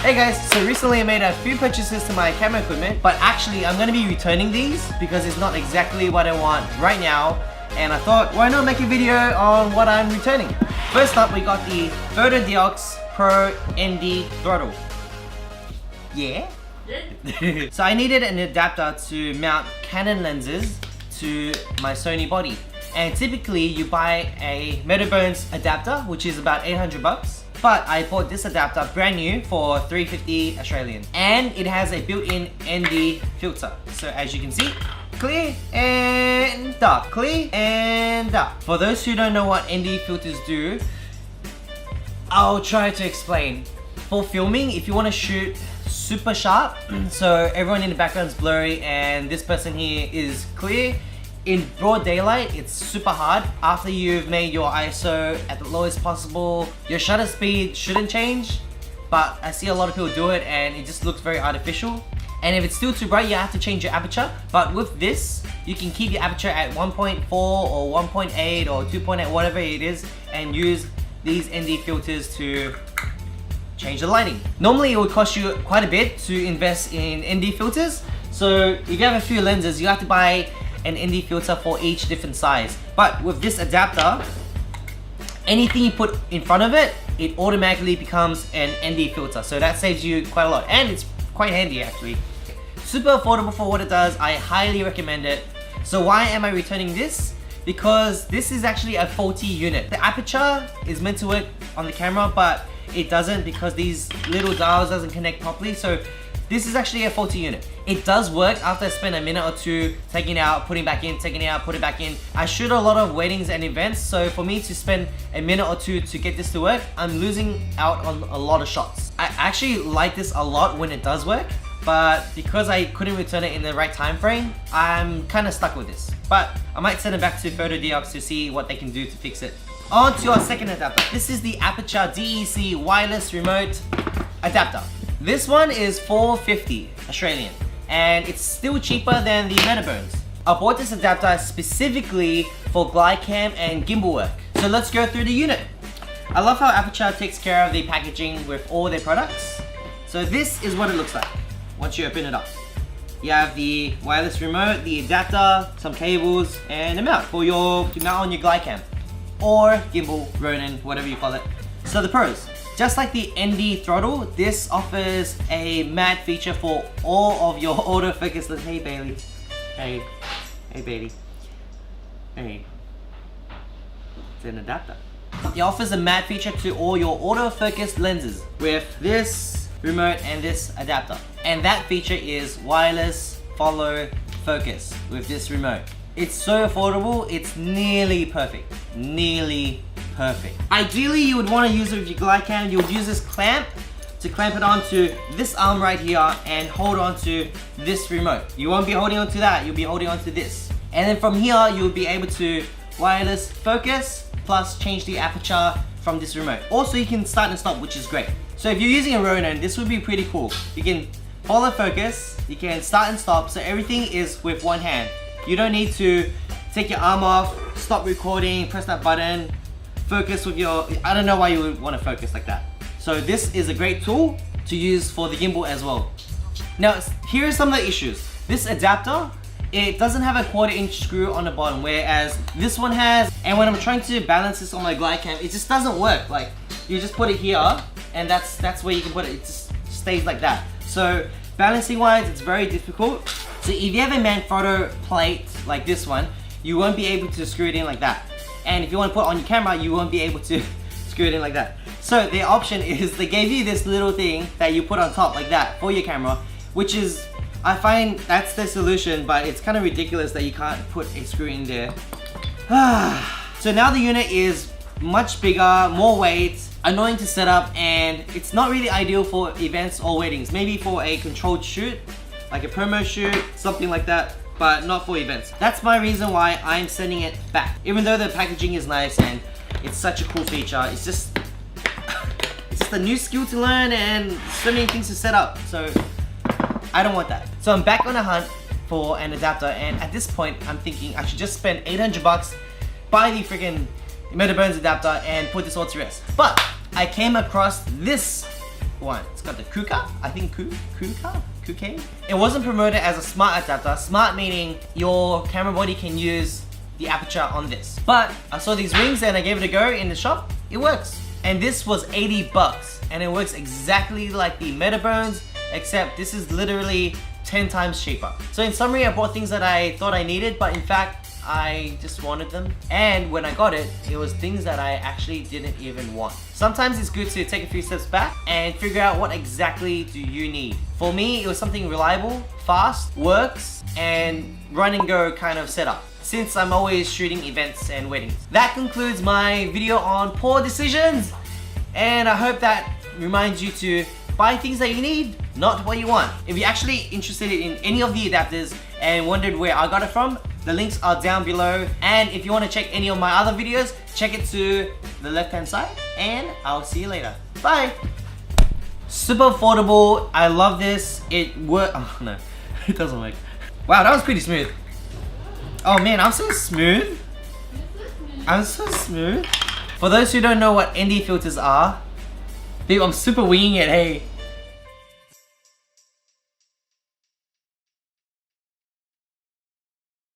Hey guys, so recently I made a few purchases to my camera equipment, but actually I'm going to be returning these because it's not exactly what I want right now, and I thought, why not make a video on what I'm returning? First up, we got the Aperture Dec Pro ND Throttle. Yeah? So I needed an adapter to mount Canon lenses to my Sony body. And typically you buy a Metabones adapter, which is about 800 bucks. But I bought this adapter brand new for 350 Australian. And it has a built-in ND filter. So as you can see, clear and dark, clear and dark. For those who don't know what ND filters do, I'll try to explain. For filming, if you want to shoot super sharp, so everyone in the background is blurry and this person here is clear, in broad daylight, it's super hard. After you've made your ISO at the lowest possible, your shutter speed shouldn't change, but I see a lot of people do it and it just looks very artificial. And if it's still too bright, you have to change your aperture. But with this, you can keep your aperture at 1.4 or 1.8 or 2.8, whatever it is, and use these ND filters to change the lighting. Normally it would cost you quite a bit to invest in ND filters. So if you have a few lenses, you have to buy an ND filter for each different size. But with this adapter, anything you put in front of it, it automatically becomes an ND filter. So that saves you quite a lot, and it's quite handy actually. Super affordable for what it does. I highly recommend it. So why am I returning this? Because this is actually a faulty unit. The aperture is meant to work on the camera, but it doesn't because these little dials doesn't connect properly. So this is actually a faulty unit. It does work after I spend a minute or two taking it out, putting it back in, taking it out, put it back in. I shoot a lot of weddings and events, so for me to spend a minute or two to get this to work, I'm losing out on a lot of shots. I actually like this a lot when it does work, but because I couldn't return it in the right time frame, I'm kind of stuck with this. But I might send it back to Aperture Dec to see what they can do to fix it. On to our second adapter. This is the Aperture Dec wireless remote adapter. This one is 450 Australian, and it's still cheaper than the Metabones. I bought this adapter specifically for Glidecam and gimbal work. So let's go through the unit. I love how Aperture takes care of the packaging with all their products. So this is what it looks like once you open it up. You have the wireless remote, the adapter, some cables, and a mount for to mount on your Glidecam or gimbal, Ronin, whatever you call it. So the pros. Just like the ND Throttle, this offers a matte feature for all of your autofocus lenses. Hey Bailey. Hey. Hey Bailey. Hey. It's an adapter. It offers a matte feature to all your autofocus lenses with this remote and this adapter. And that feature is wireless follow focus with this remote. It's so affordable, it's nearly perfect. Nearly perfect. Ideally, you would want to use it with your Glidecam. You would use this clamp to clamp it onto this arm right here and hold on to this remote. You won't be holding on to that, you'll be holding on to this. And then from here, you'll be able to wireless focus plus change the aperture from this remote. Also, you can start and stop, which is great. So if you're using a Ronin, this would be pretty cool. You can follow focus, you can start and stop, so everything is with one hand. You don't need to take your arm off, stop recording, press that button, focus with your, I don't know why you would want to focus like that. So this is a great tool to use for the gimbal as well. Now, here are some of the issues. This adapter, it doesn't have a 1/4" screw on the bottom, whereas this one has, and when I'm trying to balance this on my Glidecam, it just doesn't work. Like, you just put it here, and that's where you can put it. It just stays like that. So balancing wise, it's very difficult. So if you have a Manfrotto plate like this one, you won't be able to screw it in like that. And if you want to put it on your camera, you won't be able to screw it in like that. So the option is they gave you this little thing that you put on top like that for your camera, which is, I find that's the solution, but it's kind of ridiculous that you can't put a screw in there. So now the unit is much bigger, more weight, annoying to set up, and it's not really ideal for events or weddings. Maybe for a controlled shoot, like a promo shoot, something like that, but not for events. That's my reason why I'm sending it back. Even though the packaging is nice and it's such a cool feature, it's just a new skill to learn and so many things to set up. So I don't want that. So I'm back on a hunt for an adapter, and at this point I'm thinking I should just spend 800 bucks, buy the freaking Metabones adapter and put this all to rest. But I came across this one. It's got the Kuka, I think Kuka? It wasn't promoted as a smart adapter. Smart meaning your camera body can use the aperture on this. But I saw these rings and I gave it a go in the shop. It works. And this was 80 bucks and it works exactly like the Metabones, except this is literally 10 times cheaper. So in summary, I bought things that I thought I needed, but in fact, I just wanted them. And when I got it, it was things that I actually didn't even want. Sometimes it's good to take a few steps back and figure out what exactly do you need. For me, it was something reliable, fast, works, and run and go kind of setup, since I'm always shooting events and weddings. That concludes my video on poor decisions. And I hope that reminds you to buy things that you need, not what you want. If you're actually interested in any of the adapters and wondered where I got it from, the links are down below. And if you want to check any of my other videos, check it to the left hand side. And I'll see you later. Bye! Super affordable. I love this. It works. Oh no, it doesn't work. Wow, that was pretty smooth. Oh man, I'm so smooth. I'm so smooth. For those who don't know what ND filters are, babe, I'm super winging it, hey.